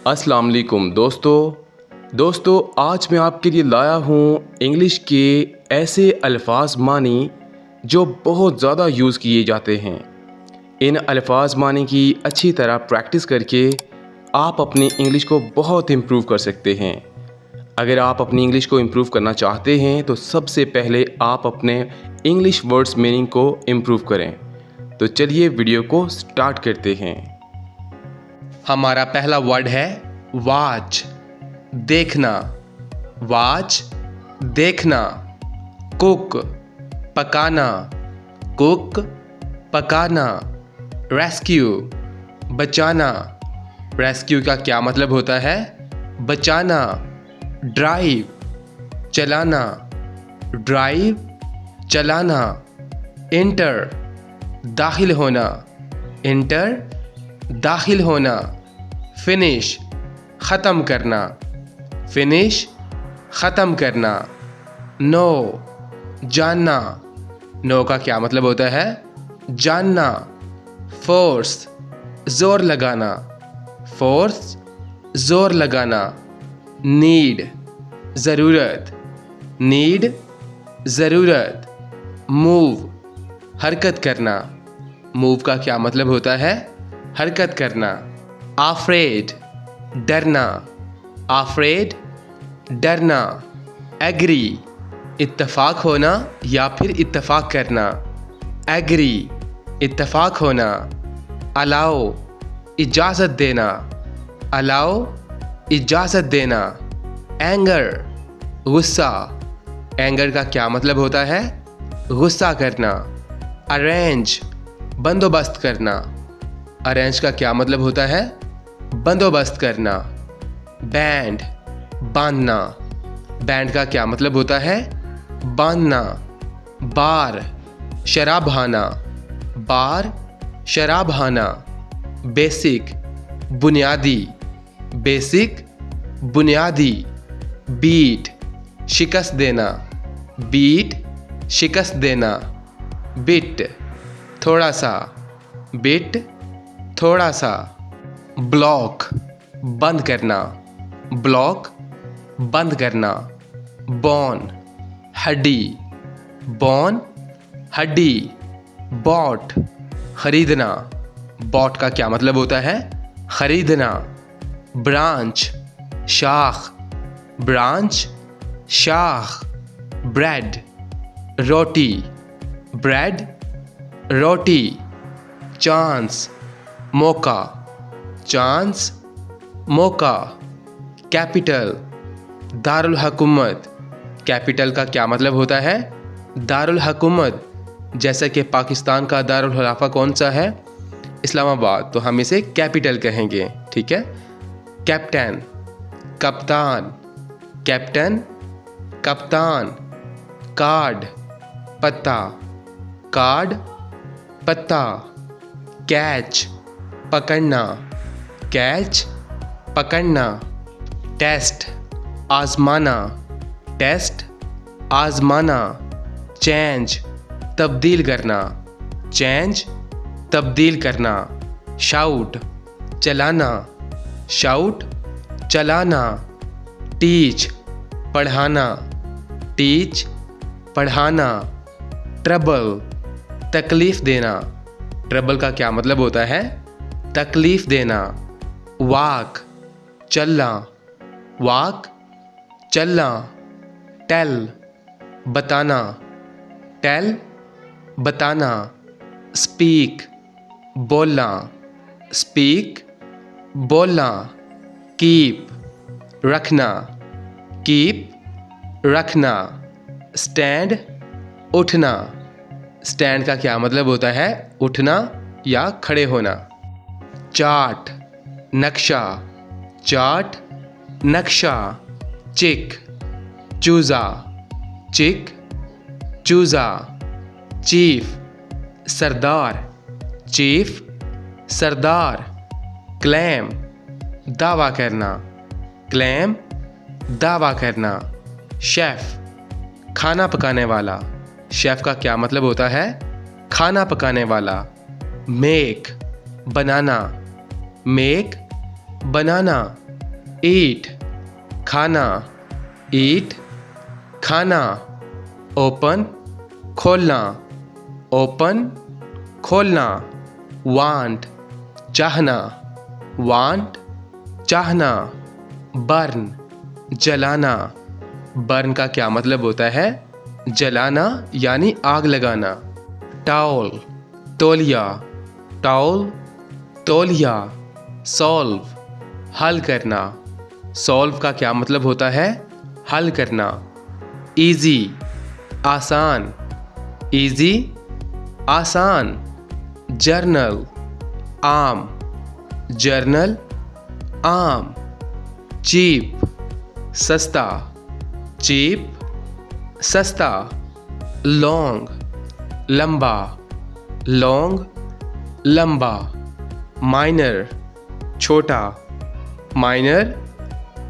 अस्सलाम वालेकुम दोस्तों आज मैं आपके लिए लाया हूँ इंग्लिश के ऐसे अल्फाज मानी जो बहुत ज़्यादा यूज़ किए जाते हैं। इन अल्फाज मानी की अच्छी तरह प्रैक्टिस करके आप अपनी इंग्लिश को बहुत इम्प्रूव कर सकते हैं। अगर आप अपनी इंग्लिश को इम्प्रूव करना चाहते हैं तो सबसे पहले आप अपने इंग्लिश वर्ड्स मीनिंग को इम्प्रूव करें। तो चलिए वीडियो को स्टार्ट करते हैं। हमारा पहला वर्ड है वॉच, देखना। वॉच, देखना। कुक, पकाना। कुक, पकाना। रेस्क्यू, बचाना। रेस्क्यू का क्या मतलब होता है? बचाना। ड्राइव, चलाना। ड्राइव, चलाना। इंटर, दाखिल होना। इंटर, दाखिल होना। फिनिश, ख़त्म करना। फिनिश, ख़त्म करना। नो, जानना। नो का क्या मतलब होता है? जानना। फोर्स, ज़ोर लगाना। फोर्स, ज़ोर लगाना। नीड, ज़रूरत। नीड, ज़रूरत। मूव, हरकत करना। मूव का क्या मतलब होता है? हरकत करना। आफ्रेड, डरना। आफ्रेड, डरना। एग्री, इत्तफाक होना या फिर इत्तफाक करना। एग्री, इत्तफाक होना। अलाओ, इजाज़त देना। अलाओ, इजाज़त देना। एंगर, गुस्सा। एंगर का क्या मतलब होता है? गुस्सा करना। अरेंज, बंदोबस्त करना। अरेंज का क्या मतलब होता है? बंदोबस्त करना। बैंड, बांधना। बैंड का क्या मतलब होता है? बांधना। बार, शराब बहाना। बार, शराब बहाना। बेसिक, बुनियादी। बेसिक, बुनियादी। बीट, शिकस्त देना। बीट, शिकस्त देना। बिट, थोड़ा सा। बिट, थोड़ा सा। ब्लॉक, बंद करना। ब्लॉक, बंद करना। बोन, हड्डी। बोन, हड्डी। बॉट, खरीदना। बॉट का क्या मतलब होता है? खरीदना। ब्रांच, शाख। ब्रांच, शाख। ब्रेड, रोटी। ब्रेड, रोटी। चांस, मौका। चांस, मौका। कैपिटल, दारुल हुकूमत। कैपिटल का क्या मतलब होता है? दारुल हुकूमत। जैसा कि पाकिस्तान का दारुल खिलाफा कौन सा है? इस्लामाबाद, तो हम इसे कैपिटल कहेंगे। ठीक है। कैप्टन, कप्तान। कैप्टन, कप्तान। कार्ड, पत्ता। कार्ड, पत्ता। कैच, पकड़ना। कैच, पकड़ना। टेस्ट, आजमाना। टेस्ट, आजमाना। चेंज, तब्दील करना। चेंज, तब्दील करना। शाउट, चलाना। शाउट, चलाना। टीच, पढ़ाना। टीच, पढ़ाना। ट्रबल, तकलीफ़ देना। ट्रबल का क्या मतलब होता है? तकलीफ़ देना। वॉक, चलना। वॉक, चलना। टेल, बताना। टेल, बताना। स्पीक, बोलना। स्पीक, बोलना। कीप, रखना। कीप, रखना। स्टैंड, उठना। स्टैंड का क्या मतलब होता है? उठना या खड़े होना। चार्ट, नक्शा। चार्ट, नक्शा। चिक, चूज़ा। चिक, चूज़ा। चीफ, सरदार। चीफ, सरदार। क्लेम, दावा करना। क्लेम, दावा करना। शेफ़, खाना पकाने वाला। शेफ़ का क्या मतलब होता है? खाना पकाने वाला। मेक, बनाना। मेक, बनाना। ईट खाना, ईट खाना। ओपन खोलना, ओपन खोलना। वांट चाहना, वांट चाहना। बर्न जलाना, बर्न का क्या मतलब होता है? जलाना यानी आग लगाना। टाउल तौलिया, टाउल तौलिया। सॉल्व हल करना, सॉल्व का क्या मतलब होता है? हल करना। इजी आसान, इजी आसान। जर्नल आम, जर्नल आम। चीप सस्ता, चीप सस्ता। लॉन्ग लंबा, लॉन्ग लंबा। माइनर छोटा, माइनर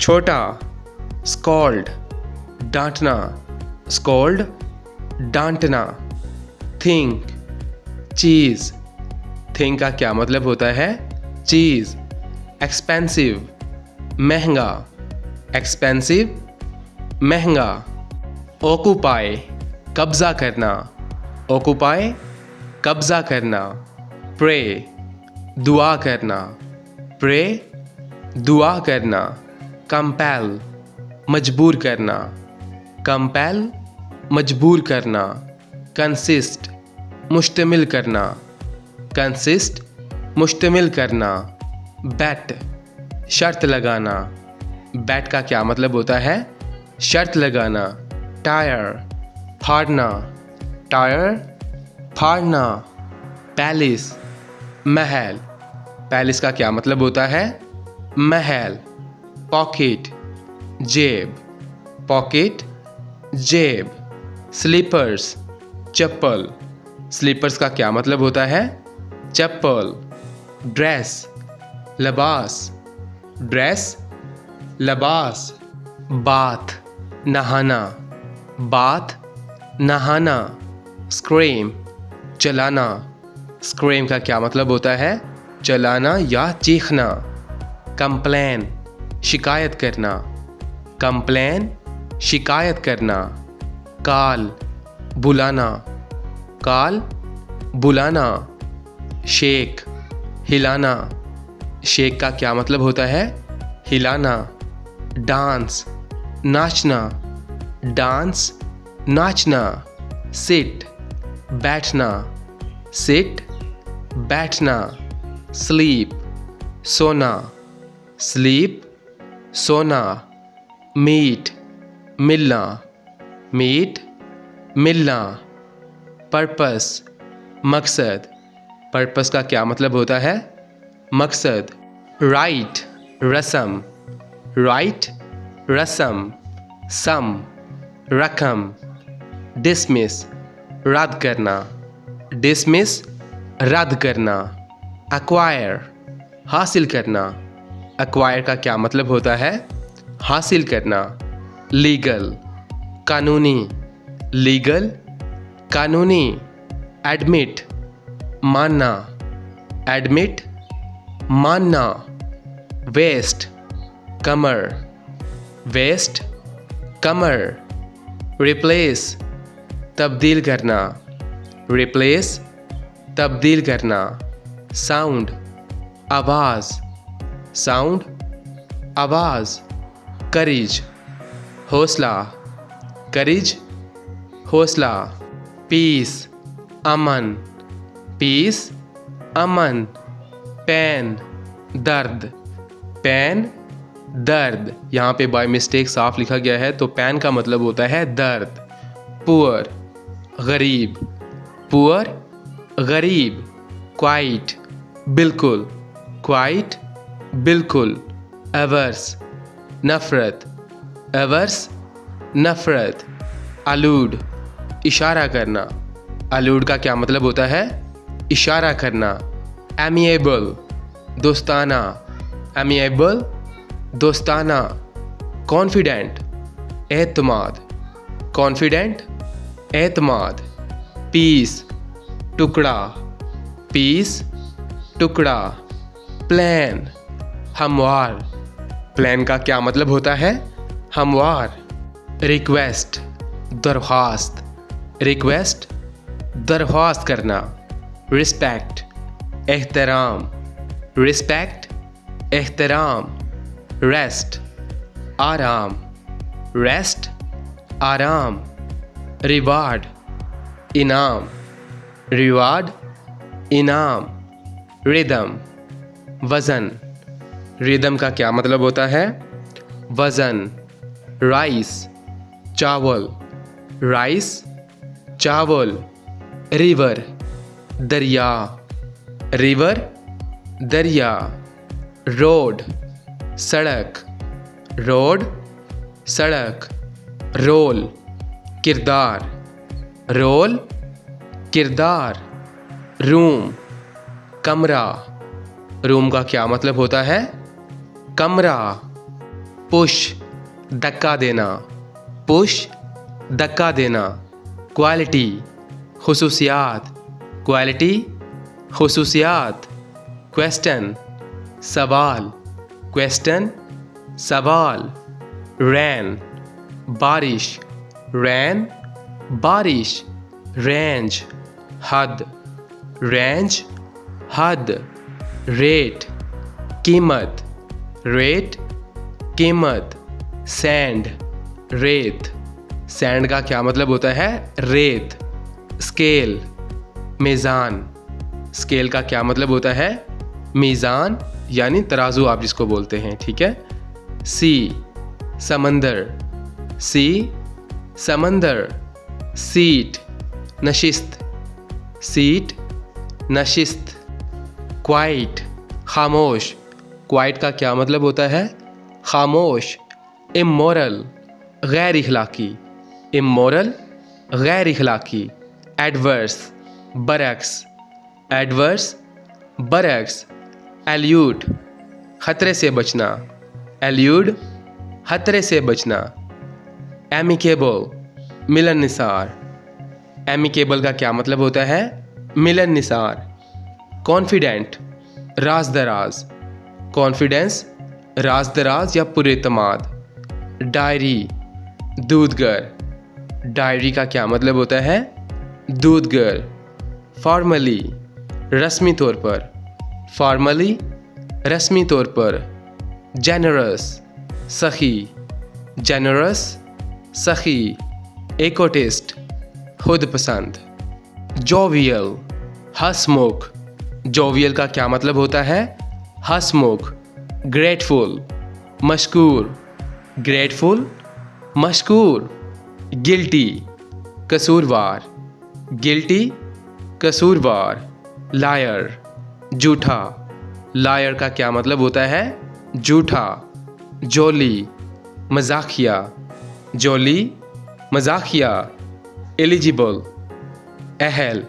छोटा। स्कॉल्ड डांटना, स्कॉल्ड डांटना। थिंक चीज़, थिंक का क्या मतलब होता है? चीज़। एक्सपेंसिव महंगा, एक्सपेंसिव महंगा। ऑक्यूपाई कब्जा करना, ऑक्यूपाई कब्जा करना। प्रे दुआ करना, प्रे दुआ करना। कंपेल मजबूर करना, कंपेल मजबूर करना। कंसिस्ट मुश्तमिल करना, कंसिस्ट मुश्तमिल करना। बेट शर्त लगाना, बेट का क्या मतलब होता है? शर्त लगाना। टायर फाड़ना, टायर फाड़ना। पैलेस महल, पैलेस का क्या मतलब होता है? महल। पॉकेट जेब, पॉकेट जेब। स्लीपर्स चप्पल, स्लीपर्स का क्या मतलब होता है? चप्पल। ड्रेस लबास, ड्रेस लबास। बाथ नहाना, बाथ नहाना। स्क्रीम चलाना, स्क्रीम का क्या मतलब होता है? चलाना या चीखना। कंप्लेन शिकायत करना, कंप्लेन शिकायत करना। कॉल बुलाना, कॉल बुलाना। शेक हिलाना, शेक का क्या मतलब होता है? हिलाना। डांस नाचना, डांस नाचना। सिट बैठना, सिट बैठना। स्लीप सोना, स्लीप सोना। मीट मिलना, मीट मिलना। पर्पस मकसद, पर्पस का क्या मतलब होता है? मकसद। राइट रस्म, राइट रस्म। सम रकम। डिसमिस रद्द करना, डिसमिस रद्द करना। एक्वायर हासिल करना, एक्वायर का क्या मतलब होता है? हासिल करना। लीगल कानूनी, लीगल कानूनी। एडमिट मानना, एडमिट मानना। वेस्ट कमर, वेस्ट कमर। रिप्लेस तब्दील करना, रिप्लेस तब्दील करना। साउंड आवाज़, साउंड आवाज़। करेज हौसला, करेज हौसला। पीस अमन, पीस अमन। पेन दर्द, पेन दर्द। यहाँ पे बाय मिस्टेक साफ लिखा गया है तो पेन का मतलब होता है दर्द। पुअर गरीब, पुअर गरीब। क्वाइट बिल्कुल, क्वाइट बिल्कुल। एवर्स नफ़रत, एवर्स नफ़रत। अलूड इशारा करना, अलूड का क्या मतलब होता है? इशारा करना। एमिएबल दोस्ताना, एमिएबल दोस्ताना। कॉन्फिडेंट एतमाद, कॉन्फिडेंट एतमाद। पीस टुकड़ा, पीस टुकड़ा। प्लान हमवार, प्लान का क्या मतलब होता है? हमवार। रिक्वेस्ट, दरख्वास्त, रिक्वेस्ट दरख्वास्त करना। रिस्पेक्ट, एहतराम, रिस्पेक्ट एहतराम। रेस्ट, आराम, रेस्ट आराम। रिवार्ड, इनाम, रिवार्ड इनाम। रिदम, वज़न, रिदम का क्या मतलब होता है? वज़न। राइस, चावल, राइस चावल। रिवर, दरिया, रिवर दरिया। रोड, सड़क, रोड सड़क। रोल, किरदार, रोल किरदार। रूम, कमरा, रूम का क्या मतलब होता है? कमरा। पुश, धक्का देना, पुश धक्का देना। क्वालिटी, खुसूसियात, क्वालिटी खुसूसियात। क्वेश्चन, सवाल, क्वेश्चन सवाल। रैन, बारिश, रैन बारिश। रेंज, हद, रेंज हद। रेट, कीमत, रेट कीमत। सैंड, रेत, सैंड का क्या मतलब होता है? रेत। स्केल, मीज़ान, स्केल का क्या मतलब होता है? मीज़ान यानी तराजू आप जिसको बोलते हैं, ठीक है। सी, समंदर, सी समंदर। सीट, नशिस्त, सीट नशिस्त। क्वाइट, खामोश, क्वाइट का क्या मतलब होता है? खामोश। इमोरल, गैर इखलाकी, इमोरल गैर इखलाकी। एडवर्स, बरक्स, एडवर्स बरक्स। एल्यूड, खतरे से बचना, एल्यूड खतरे से बचना। एमिकेबल, मिलनसार, एमिकेबल का क्या मतलब होता है? मिलनसार। कॉन्फिडेंट, राज दराज, कॉन्फिडेंस राज दराज या पुरेतमाद। डायरी, दूधगर, डायरी का क्या मतलब होता है? दूधगर। फॉर्मली, रस्मी तौर पर, फॉर्मली रस्मी तौर पर। जेनरस, सखी, जेनरस सखी। एकोटिस्ट, खुद पसंद। जोवियल, हंसमुख, जोवियल का क्या मतलब होता है? हंसमुख। ग्रेटफुल, मशकूर, ग्रेटफुल मशकूर। गिल्टी, कसूरवार, गिल्टी कसूरवार। लायर, झूठा, लायर का क्या मतलब होता है? झूठा। जोली, मजाकिया, जोली मजाकिया। एलिजिबल, अहल,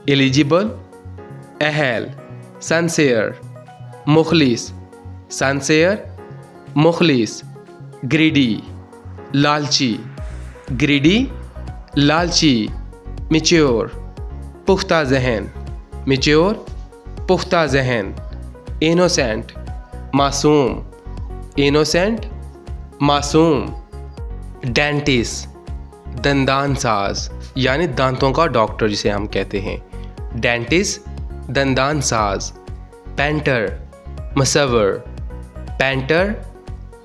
एलिजिबल अहल। सनसेयर, मुखलिस, सनसेयर मुखलिस। ग्रीडी, लालची, ग्रीडी लालची। मिच्योर, पुख्ता जहन, मिच्योर पुख्ता जहन। इनोसेंट, मासूम, इनोसेंट मासूम। डेंटिस्ट, दंदान साज यानी दांतों का डॉक्टर जिसे हम कहते हैं। डेंटिस्ट, दंदान साज। पेंटर, मसवर, पेंटर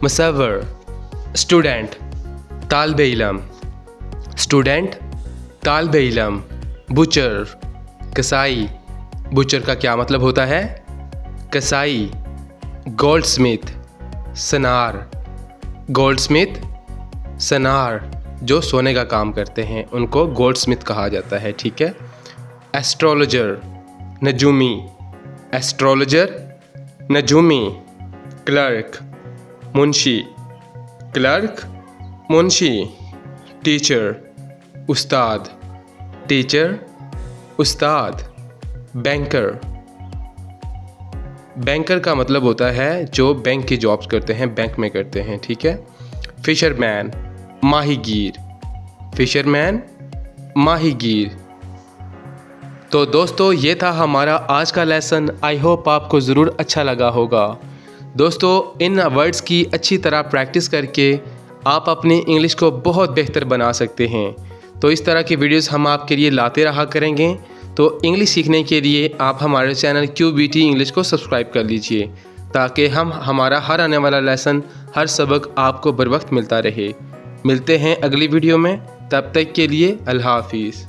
मसवर। स्टूडेंट, तालिबे इल्म, स्टूडेंट तालिबे इल्म। बुचर, कसाई, बुचर का क्या मतलब होता है? कसाई। गोल्डस्मिथ, सनार, गोल्डस्मिथ सनार जो सोने का काम करते हैं उनको गोल्डस्मिथ कहा जाता है, ठीक है। एस्ट्रोलॉजर, नजूमी, एस्ट्रोलॉजर नजूमी। क्लर्क, मुंशी, क्लर्क मुंशी। टीचर, उस्ताद, टीचर उस्ताद। बैंकर, बैंकर का मतलब होता है जो बैंक की जॉब्स करते हैं, बैंक में करते हैं, ठीक है। फिशरमैन, माहीगीर, फिशरमैन माहीगीर। तो दोस्तों ये था हमारा आज का लेसन। आई होप आपको ज़रूर अच्छा लगा होगा। दोस्तों इन वर्ड्स की अच्छी तरह प्रैक्टिस करके आप अपनी इंग्लिश को बहुत बेहतर बना सकते हैं। तो इस तरह की वीडियोस हम आपके लिए लाते रहा करेंगे। तो इंग्लिश सीखने के लिए आप हमारे चैनल QBT इंग्लिश को सब्सक्राइब कर लीजिए ताकि हमारा हर आने वाला लेसन, हर सबक आपको बर वक्त मिलता रहे। मिलते हैं अगली वीडियो में, तब तक के लिए अल्लाह हाफिज़।